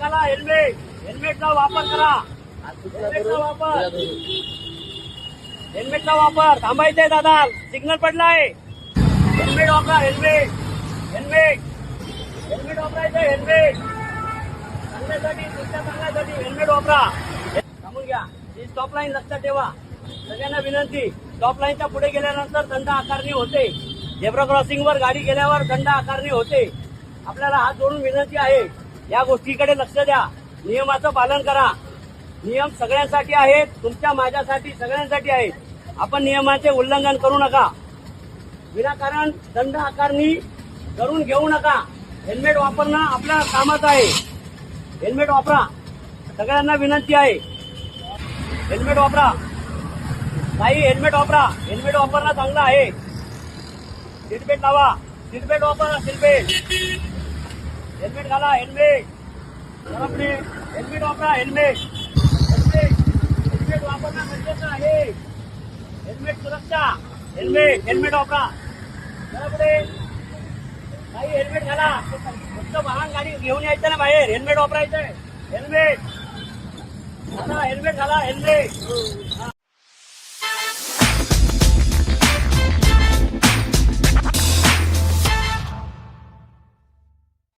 घाला हेल्मेट. हेल्मेटचा वापर करा. हेल्मेटचा वापर थांबायचंय दादा. सिग्नल पडलाय. हेल्मेट वापरा. हेल्मेट हेल्मेट हेल्मेट वापरायचंय. हेल्मेट चांगल्यासाठी तुमच्या चांगल्यासाठी हेल्मेट वापरा. थांबून घ्या. ही स्टॉप लाईन लक्षात ठेवा. सगळ्यांना विनंती, स्टॉप लाईनच्या पुढे गेल्यानंतर दंड आकारणी होते. झेब्रा क्रॉसिंगवर गाडी गेल्यावर दंड आकारणी होते. आपल्याला हात जोडून विनंती आहे, या गोष्टीकडे लक्ष द्या. नियमाचं पालन करा. नियम सगळ्यांसाठी आहेत, तुमच्या माझ्यासाठी सगळ्यांसाठी आहेत. आपण नियमाचे उल्लंघन करू नका. विनाकारण दंड आकारणी करून घेऊ नका. हेल्मेट वापरणं आपल्या कामाचं आहे. हेल्मेट वापरा. सगळ्यांना विनंती आहे, हेल्मेट वापरा. काही हेल्मेट वापरा. हेल्मेट वापरणं चांगलं आहे. सीटबेल्ट लावा. सीटबेल्ट वापरा. सीटबेल्ट. हेल्मेट घाला. हेल्मेट. हेल्मेट वापरा. हेल्मेट. हेल्मेट वापरणं गरजेचं आहे. हेल्मेट सुरक्षा. हेल्मेट. हेल्मेट वापरा. पुढे काही हेल्मेट घाला. फक्त वाहन गाडी घेऊन यायचं ना बाहेर. हेल्मेट वापरायचंय. हेल्मेट घाला. हेल्मेट घाला. हेल्मेट.